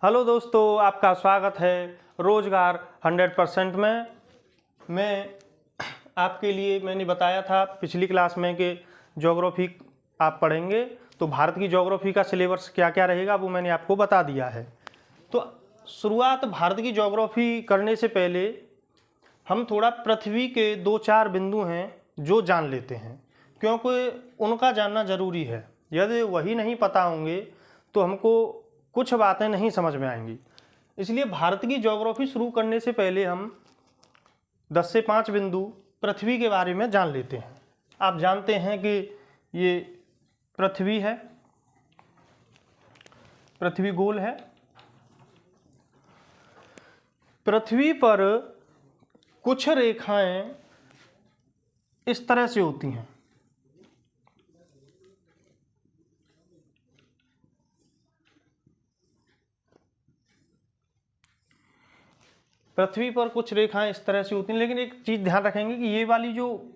Hello दोस्तों, आपका स्वागत है रोजगार 100% में। मैं आपके लिए मैंने बताया था पिछली क्लास में कि ज्योग्राफी आप पढ़ेंगे, तो भारत की ज्योग्राफी का सिलेबस क्या क्या रहेगा वो मैंने आपको बता दिया है। तो शुरुआत भारत की ज्योग्राफी करने से पहले हम थोड़ा पृथ्वी के 2-4 बिंदु हैं जो जान लेते हैं, क्योंकि उनका जानना ज़रूरी है। यदि वही नहीं पता होंगे तो हमको कुछ बातें नहीं समझ में आएंगी। इसलिए भारत की ज्योग्राफी शुरू करने से पहले हम 10 से 5 बिंदु पृथ्वी के बारे में जान लेते हैं। आप जानते हैं कि ये पृथ्वी है, पृथ्वी गोल है। पृथ्वी पर कुछ रेखाएं इस तरह से होती हैं। पृथ्वी पर कुछ रेखाएं इस तरह से होती हैं, लेकिन एक चीज ध्यान रखेंगे कि ये वाली जो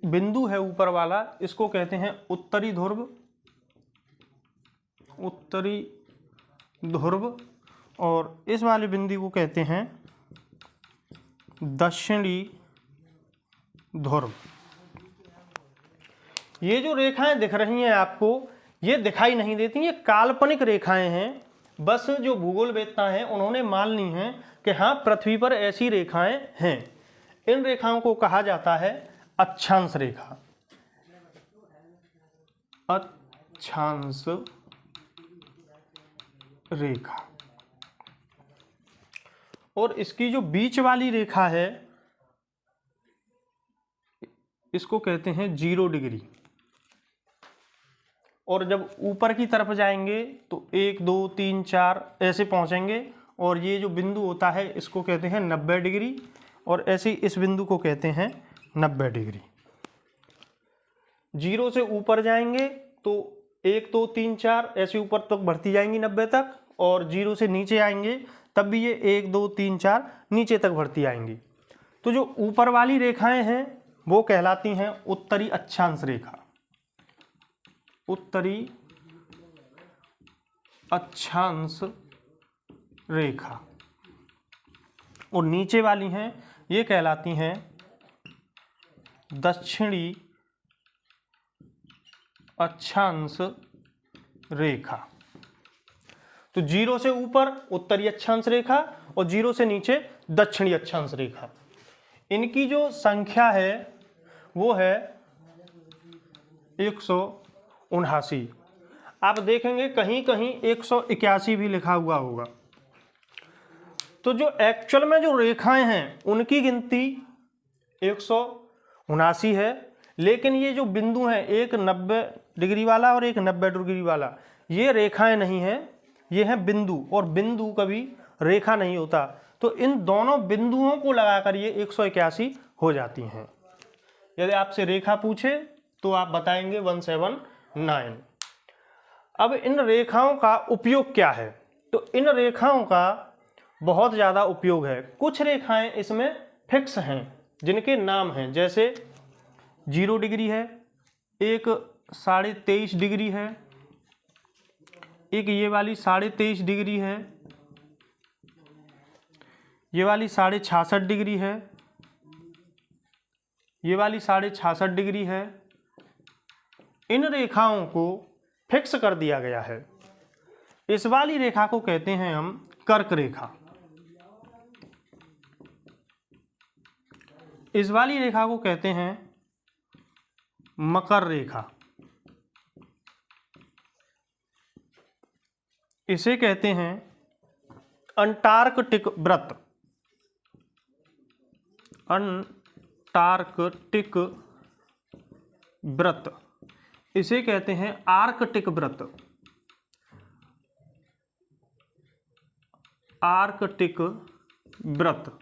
बिंदु है ऊपर वाला, इसको कहते हैं उत्तरी ध्रुव, उत्तरी ध्रुव, और इस वाले बिंदु को कहते हैं दक्षिणी ध्रुव। ये जो रेखाएं दिख रही हैं आपको, ये दिखाई नहीं देती, ये काल्पनिक रेखाएं हैं। बस जो भूगोलवेत्ता हैं उन्होंने मान ली हैं कि हाँ, पृथ्वी पर ऐसी रेखाएं हैं। इन रेखाओं को कहा जाता है अक्षांश रेखा, अक्षांश रेखा। और इसकी जो बीच वाली रेखा है इसको कहते हैं 0 डिग्री। और जब ऊपर की तरफ जाएंगे तो 1, 2, 3, 4 ऐसे पहुंचेंगे, और ये जो बिंदु होता है इसको कहते हैं 90 डिग्री, और ऐसे इस बिंदु को कहते हैं 90 डिग्री। 0 से ऊपर जाएंगे तो 1, 2, 3, 4 ऐसे ऊपर तक बढ़ती जाएंगी 90 तक, और 0 से नीचे आएंगे तब भी ये 1, 2, 3, 4 नीचे तक बढ़ती आएंगी। तो जो ऊपर वाली रेखाएं हैं वो कहलाती हैं उत्तरी अक्षांश रेखा, उत्तरी अक्षांश रेखा। और नीचे वाली हैं ये कहलाती हैं दक्षिणी अक्षांश रेखा। तो 0 से ऊपर उत्तरी अक्षांश रेखा और 0 से नीचे दक्षिणी अक्षांश रेखा। इनकी जो संख्या है वो है 179। आप देखेंगे कहीं कहीं 181 भी लिखा हुआ होगा। तो जो एक्चुअल में जो रेखाएं हैं उनकी गिनती 179 है, लेकिन ये जो बिंदु हैं, एक 90 डिग्री वाला और एक 90 डिग्री वाला, ये रेखाएं नहीं हैं, ये हैं बिंदु, और बिंदु कभी रेखा नहीं होता। तो इन दोनों बिंदुओं को लगाकर ये 181 हो जाती हैं। यदि आपसे रेखा पूछे तो आप बताएंगे 179। अब इन रेखाओं का उपयोग क्या है? तो इन रेखाओं का बहुत ज़्यादा उपयोग है। कुछ रेखाएं इसमें फिक्स हैं जिनके नाम हैं, जैसे 0 डिग्री है, एक 23.5 डिग्री है, एक ये वाली 23.5 डिग्री है, ये वाली 66.5 डिग्री है, ये वाली 66.5 डिग्री है। इन रेखाओं को फिक्स कर दिया गया है। इस वाली रेखा को कहते हैं हम कर्क रेखा, इस वाली रेखा को कहते हैं मकर रेखा, इसे कहते हैं अंटार्कटिक व्रत, अंटार्कटिक व्रत, इसे कहते हैं आर्कटिक व्रत, आर्कटिक व्रत।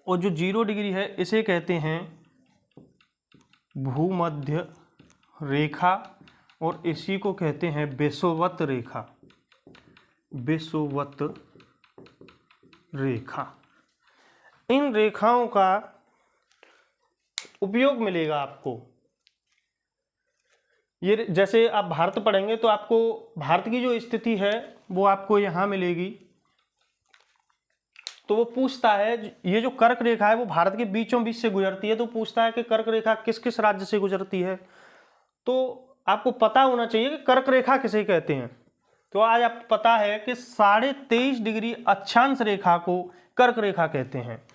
और जो 0 डिग्री है इसे कहते हैं भूमध्य रेखा, और इसी को कहते हैं विषुवत रेखा, विषुवत रेखा। इन रेखाओं का उपयोग मिलेगा आपको ये जैसे आप भारत पढ़ेंगे तो आपको भारत की जो स्थिति है वो आपको यहाँ मिलेगी। तो वो पूछता है ये जो कर्क रेखा है वो भारत के बीचों बीच से गुजरती है, तो पूछता है कि कर्क रेखा किस किस राज्य से गुजरती है। तो आपको पता होना चाहिए कि कर्क रेखा किसे कहते हैं। तो आज आपको पता है कि 23.5 डिग्री अक्षांश रेखा को कर्क रेखा कहते हैं।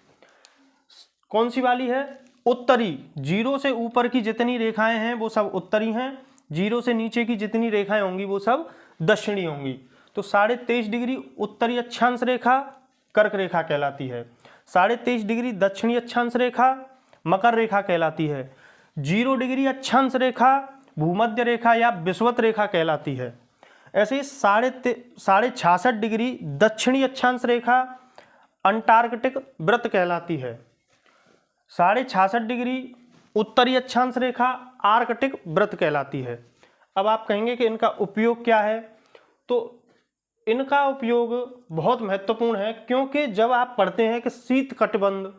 कौन सी वाली है? उत्तरी, जीरो से ऊपर की जितनी रेखाएं हैं वो सब उत्तरी हैं, जीरो से नीचे की जितनी रेखाएं होंगी वो सब दक्षिणी होंगी। तो 23.5 डिग्री उत्तरी अक्षांश रेखा कर्क रेखा कहलाती है। 23.5 डिग्री दक्षिणी अक्षांश रेखा मकर रेखा कहलाती है। 0 डिग्री अक्षांश रेखा भूमध्य रेखा या विषुवत रेखा कहलाती है। ऐसे ही 66.5 डिग्री दक्षिणी अक्षांश रेखा अंटार्कटिक वृत्त कहलाती है। 66.5 डिग्री उत्तरी अक्षांश रेखा आर्कटिक वृत्त कहलाती है। अब आप कहेंगे कि इनका उपयोग क्या है? तो इनका उपयोग बहुत महत्वपूर्ण है, क्योंकि जब आप पढ़ते हैं कि शीत कटिबंध,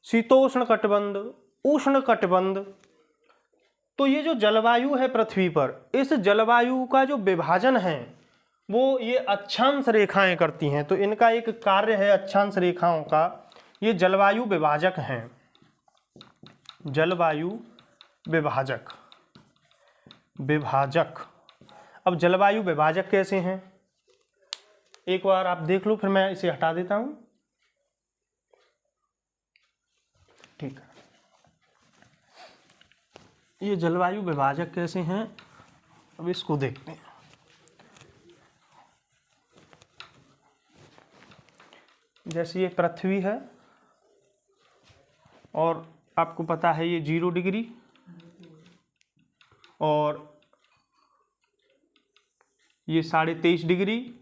शीतोष्ण कटिबंध, उष्ण कटिबंध, तो ये जो जलवायु है पृथ्वी पर, इस जलवायु का जो विभाजन है वो ये अक्षांश रेखाएं करती हैं। तो इनका एक कार्य है अक्षांश रेखाओं का, ये जलवायु विभाजक हैं, जलवायु विभाजक। अब जलवायु विभाजक कैसे हैं एक बार आप देख लो, फिर मैं इसे हटा देता हूं। ठीक है, ये जलवायु विभाजक कैसे हैं अब इसको देखते हैं। जैसे ये पृथ्वी है और आपको पता है ये 0 डिग्री और ये 23.5 डिग्री,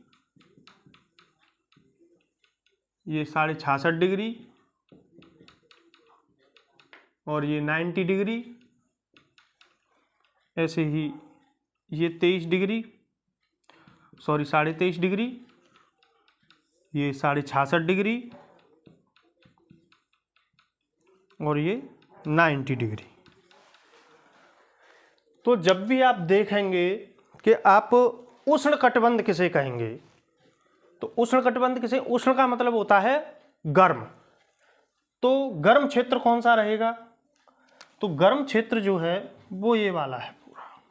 ये 66.5 डिग्री और ये 90 डिग्री, ऐसे ही ये 23 डिग्री, सॉरी 23.5 डिग्री, ये 66.5 डिग्री और ये 90 डिग्री। तो जब भी आप देखेंगे कि आप उष्ण कटिबंध किसे कहेंगे, तो उष्ण कटिबंध किसे, उष्ण का मतलब होता है गर्म। तो गर्म क्षेत्र कौन सा रहेगा? तो गर्म क्षेत्र जो है वो ये वाला है पूरा,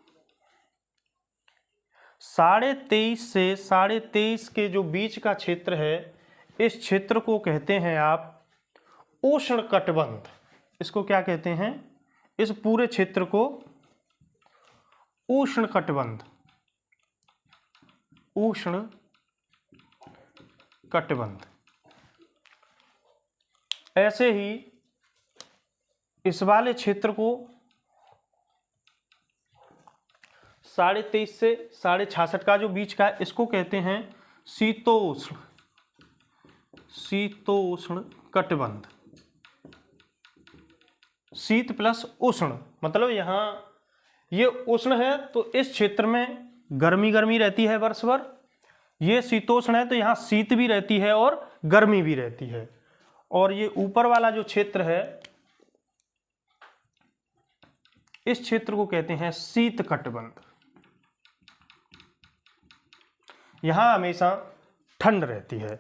23.5 से 23.5 के जो बीच का क्षेत्र है, इस क्षेत्र को कहते हैं आप उष्ण कटिबंध। इसको क्या कहते हैं? इस पूरे क्षेत्र को उष्ण कटिबंध, उष्ण कटिबंध। ऐसे ही इस वाले क्षेत्र को 23.5 से 66.5 का जो बीच का है, इसको कहते हैं शीतोष्ण, शीतोष्ण कटिबंध। शीत प्लस उष्ण, मतलब यहाँ ये उष्ण है तो इस क्षेत्र में गर्मी गर्मी रहती है वर्ष भर, ये शीतोष्ण है तो यहाँ शीत भी रहती है और गर्मी भी रहती है। और ये ऊपर वाला जो क्षेत्र है, इस क्षेत्र को कहते हैं शीत कटिबंध। यहां हमेशा ठंड रहती है।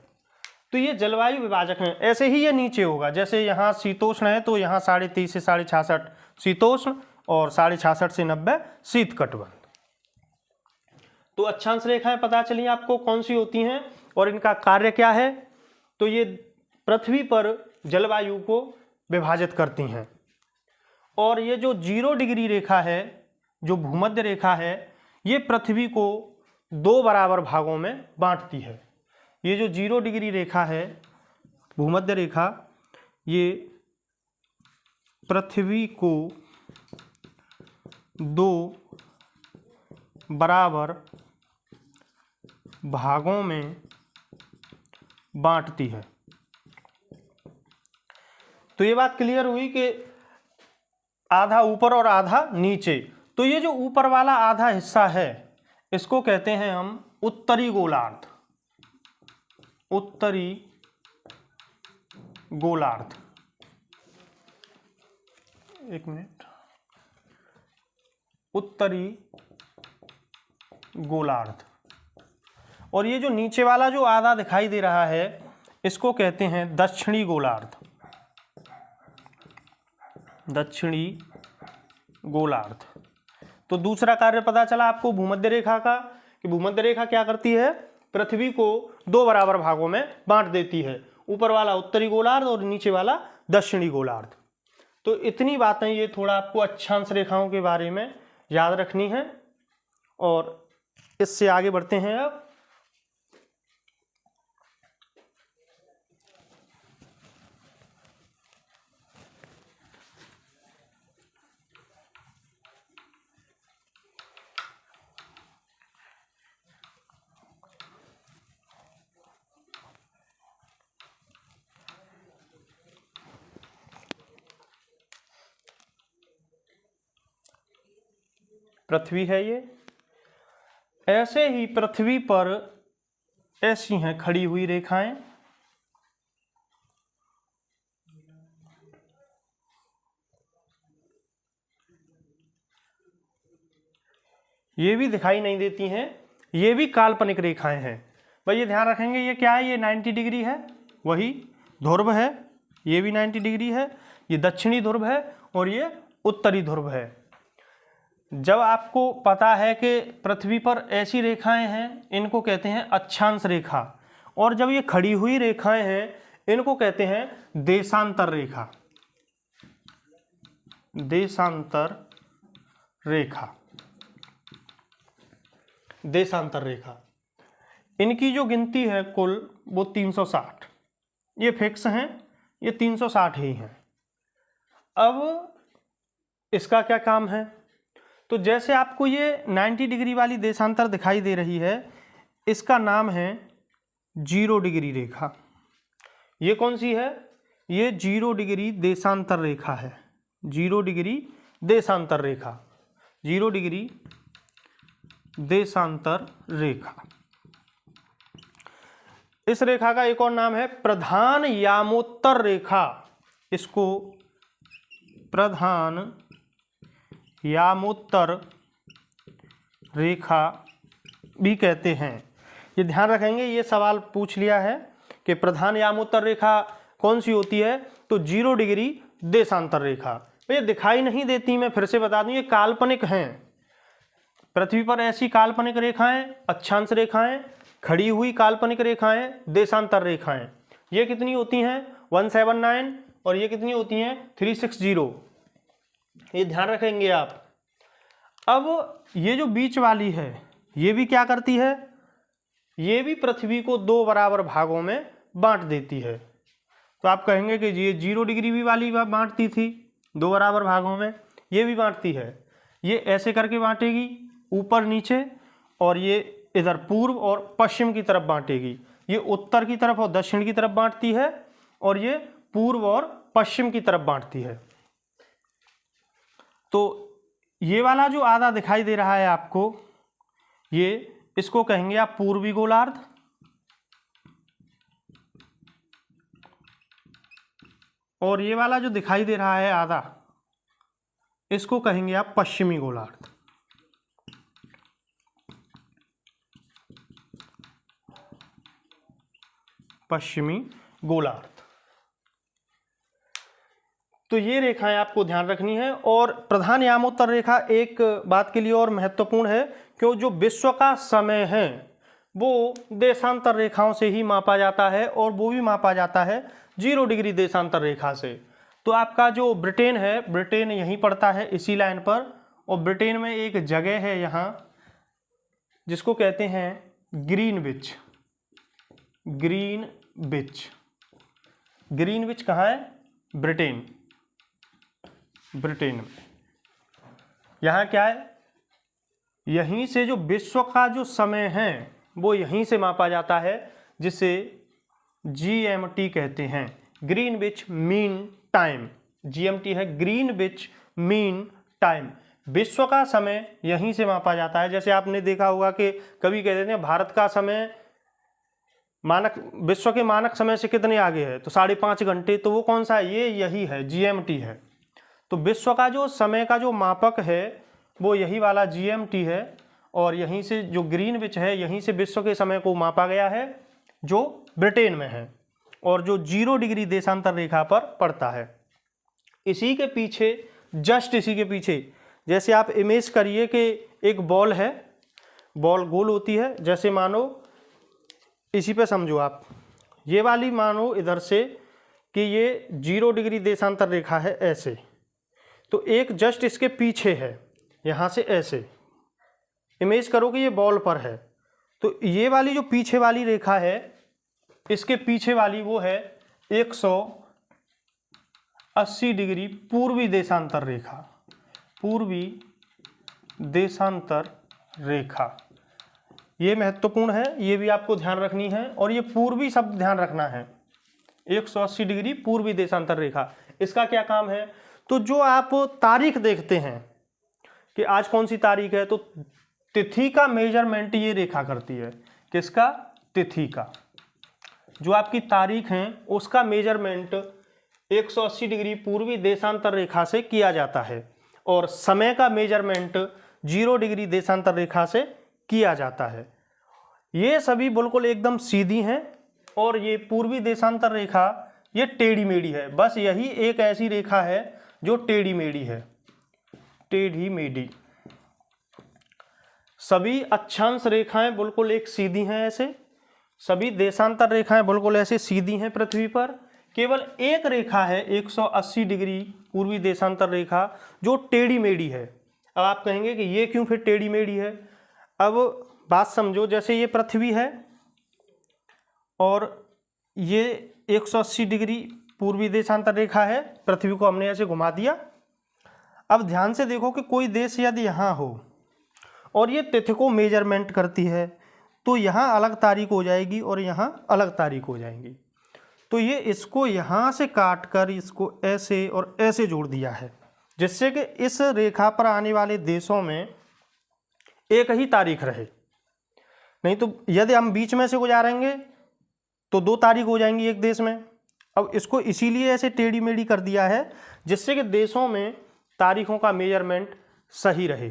तो ये जलवायु विभाजक हैं। ऐसे ही ये नीचे होगा, जैसे यहाँ शीतोष्ण है तो यहाँ 23.5 से 66.5 शीतोष्ण और 66.5 से 90 शीत कटिबंध। तो अक्षांश रेखाएं पता चली आपको कौन सी होती हैं और इनका कार्य क्या है। तो ये पृथ्वी पर जलवायु को विभाजित करती हैं। और ये जो 0 डिग्री रेखा है, जो भूमध्य रेखा है, ये पृथ्वी को 2 बराबर भागों में बांटती है। ये जो 0 डिग्री रेखा है, भूमध्य रेखा, ये पृथ्वी को 2 बराबर भागों में बांटती है। तो ये बात क्लियर हुई कि आधा ऊपर और आधा नीचे। तो ये जो ऊपर वाला आधा हिस्सा है, इसको कहते हैं हम उत्तरी गोलार्ध, उत्तरी गोलार्ध। एक मिनट, उत्तरी गोलार्ध। और ये जो नीचे वाला जो आधा दिखाई दे रहा है इसको कहते हैं दक्षिणी गोलार्ध। दक्षिणी गोलार्ध। तो दूसरा कार्य पता चला आपको भूमध्य रेखा का, कि भूमध्य रेखा क्या करती है, पृथ्वी को दो बराबर भागों में बांट देती है, ऊपर वाला उत्तरी गोलार्ध और नीचे वाला दक्षिणी गोलार्ध। तो इतनी बातें ये थोड़ा आपको अक्षांश रेखाओं के बारे में याद रखनी है। और इससे आगे बढ़ते हैं अब। पृथ्वी है ये, ऐसे ही पृथ्वी पर ऐसी हैं खड़ी हुई रेखाएं। ये भी दिखाई नहीं देती हैं, ये भी काल्पनिक रेखाएं हैं। भाई ये ध्यान रखेंगे, ये क्या है, ये 90 डिग्री है, वही ध्रुव है, ये भी 90 डिग्री है, ये दक्षिणी ध्रुव है और ये उत्तरी ध्रुव है। जब आपको पता है कि पृथ्वी पर ऐसी रेखाएं हैं, इनको कहते हैं अक्षांश रेखा, और जब ये खड़ी हुई रेखाएं हैं इनको कहते हैं देशांतर रेखा। देशांतर रेखा, देशांतर रेखा। इनकी जो गिनती है कुल वो 360, ये फिक्स हैं, ये 360 ही हैं। अब इसका क्या काम है, तो जैसे आपको ये 90 डिग्री वाली देशांतर दिखाई दे रही है, इसका नाम है 0 डिग्री रेखा। ये कौन सी है, ये 0 डिग्री देशांतर रेखा है। 0 डिग्री देशांतर रेखा, 0 डिग्री देशांतर रेखा। इस रेखा का एक और नाम है प्रधान यामोत्तर रेखा। इसको प्रधान यामोत्तर रेखा भी कहते हैं। ये ध्यान रखेंगे, ये सवाल पूछ लिया है कि प्रधान यामोत्तर रेखा कौन सी होती है, तो 0 डिग्री देशांतर रेखा। ये दिखाई नहीं देती, मैं फिर से बता दूं, ये काल्पनिक हैं। पृथ्वी पर ऐसी काल्पनिक रेखाएं, अक्षांश रेखाएं, खड़ी हुई काल्पनिक रेखाएं, देशांतर रेखाएं, ये कितनी होती हैं 179, और ये कितनी होती हैं 360। ये ध्यान रखेंगे आप। अब ये जो बीच वाली है ये भी क्या करती है, ये भी पृथ्वी को दो बराबर भागों में बांट देती है। तो आप कहेंगे कि ये 0 डिग्री भी वाली बांटती थी दो बराबर भागों में, ये भी बांटती है। ये ऐसे करके बांटेगी ऊपर नीचे, और ये इधर पूर्व और पश्चिम की तरफ बांटेगी। ये उत्तर की तरफ और दक्षिण की तरफ बांटती है, और ये पूर्व और पश्चिम की तरफ बांटती है। तो ये वाला जो आधा दिखाई दे रहा है आपको, ये इसको कहेंगे आप पूर्वी गोलार्ध, और ये वाला जो दिखाई दे रहा है आधा, इसको कहेंगे आप पश्चिमी गोलार्ध। पश्चिमी गोलार्ध। तो ये रेखाएं आपको ध्यान रखनी है। और प्रधान यामोत्तर रेखा एक बात के लिए और महत्वपूर्ण है, क्यों जो विश्व का समय है वो देशांतर रेखाओं से ही मापा जाता है, और वो भी मापा जाता है 0 डिग्री देशांतर रेखा से। तो आपका जो ब्रिटेन है, ब्रिटेन यहीं पड़ता है इसी लाइन पर, और ब्रिटेन में एक जगह है यहाँ जिसको कहते हैं ग्रीनविच। ग्रीनविच, ग्रीनविच कहाँ है, ब्रिटेन, ब्रिटेन में। यहाँ क्या है, यहीं से जो विश्व का जो समय है वो यहीं से मापा जाता है, जिसे GMT कहते हैं, ग्रीनविच मीन टाइम। GMT है ग्रीनविच मीन टाइम। विश्व का समय यहीं से मापा जाता है। जैसे आपने देखा होगा कि कभी कह देते हैं भारत का समय मानक, विश्व के मानक समय से कितने आगे है, तो 5.5 घंटे। तो वो कौन सा है, ये यही है, GMT है। तो विश्व का जो समय का जो मापक है वो यही वाला GMT है और यहीं से जो ग्रीनविच है यहीं से विश्व के समय को मापा गया है जो ब्रिटेन में है और जो 0 डिग्री देशांतर रेखा पर पड़ता है। इसी के पीछे, जस्ट इसी के पीछे, जैसे आप इमेज करिए कि एक बॉल है, बॉल गोल होती है, जैसे मानो इसी पे समझो आप, ये वाली मानो इधर से कि ये 0 डिग्री देशांतर रेखा है ऐसे, तो एक जस्ट इसके पीछे है यहाँ से ऐसे इमेज करो कि ये बॉल पर है, तो ये वाली जो पीछे वाली रेखा है इसके पीछे वाली वो है 180 डिग्री पूर्वी देशांतर रेखा, पूर्वी देशांतर रेखा। ये महत्वपूर्ण है, ये भी आपको ध्यान रखनी है और ये पूर्वी शब्द ध्यान रखना है। 180 डिग्री पूर्वी देशांतर रेखा, इसका क्या काम है? तो जो आप तारीख देखते हैं कि आज कौन सी तारीख है, तो तिथि का मेजरमेंट ये रेखा करती है। किसका? तिथि का। जो आपकी तारीख है उसका मेजरमेंट 180 डिग्री पूर्वी देशांतर रेखा से किया जाता है और समय का मेजरमेंट 0 डिग्री देशांतर रेखा से किया जाता है। ये सभी बिल्कुल एकदम सीधी हैं और ये पूर्वी देशांतर रेखा ये टेढ़ी मेढ़ी है। बस यही एक ऐसी रेखा है जो टेढ़ी मेढ़ी है, टेढ़ी मेढ़ी। सभी अक्षांश रेखाएं बिल्कुल एक सीधी हैं, ऐसे सभी देशांतर रेखाएं बिल्कुल ऐसे सीधी हैं पृथ्वी पर। केवल एक रेखा है 180 डिग्री पूर्वी देशांतर रेखा जो टेढ़ी मेढ़ी है। अब आप कहेंगे कि ये क्यों फिर टेढ़ी मेढ़ी है? अब बात समझो, जैसे ये पृथ्वी है और ये 180 डिग्री पूर्वी देशांतर रेखा है, पृथ्वी को हमने ऐसे घुमा दिया। अब ध्यान से देखो कि कोई देश यदि यहाँ हो और ये तिथि को मेजरमेंट करती है तो यहाँ अलग तारीख हो जाएगी और यहाँ अलग तारीख हो जाएंगी। तो ये इसको यहाँ से काट कर इसको ऐसे और ऐसे जोड़ दिया है, जिससे कि इस रेखा पर आने वाले देशों में एक ही तारीख रहे। नहीं तो यदि हम बीच में से गुजारेंगे तो 2 तारीख हो जाएंगी एक देश में। अब इसको इसीलिए ऐसे टेढ़ी मेढ़ी कर दिया है जिससे कि देशों में तारीखों का मेजरमेंट सही रहे।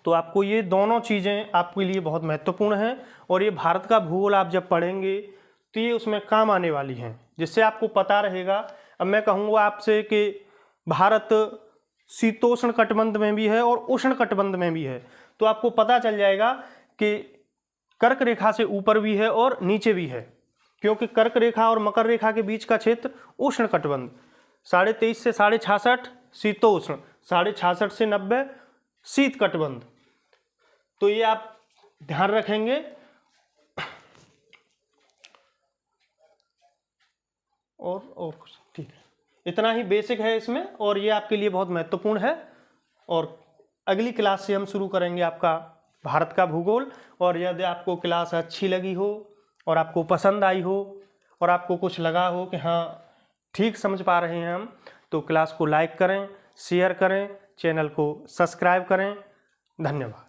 तो आपको ये दोनों चीज़ें आपके लिए बहुत महत्वपूर्ण हैं और ये भारत का भूगोल आप जब पढ़ेंगे तो ये उसमें काम आने वाली हैं, जिससे आपको पता रहेगा। अब मैं कहूँगा आपसे कि भारत शीतोष्ण कटिबंध में भी है और उष्ण कटिबंध में भी है, तो आपको पता चल जाएगा कि कर्क रेखा से ऊपर भी है और नीचे भी है, क्योंकि कर्क रेखा और मकर रेखा के बीच का क्षेत्र उष्ण कटिबंध, 23.5 से 66.5 शीतोष्ण, 66.5 से 90 शीत कटिबंध। तो ये आप ध्यान रखेंगे। और कुछ ठीक है, इतना ही बेसिक है इसमें और ये आपके लिए बहुत महत्वपूर्ण है। और अगली क्लास से हम शुरू करेंगे आपका भारत का भूगोल। और यदि आपको क्लास अच्छी लगी हो और आपको पसंद आई हो और आपको कुछ लगा हो कि हाँ ठीक समझ पा रहे हैं हम, तो क्लास को लाइक करें, शेयर करें, चैनल को सब्सक्राइब करें। धन्यवाद।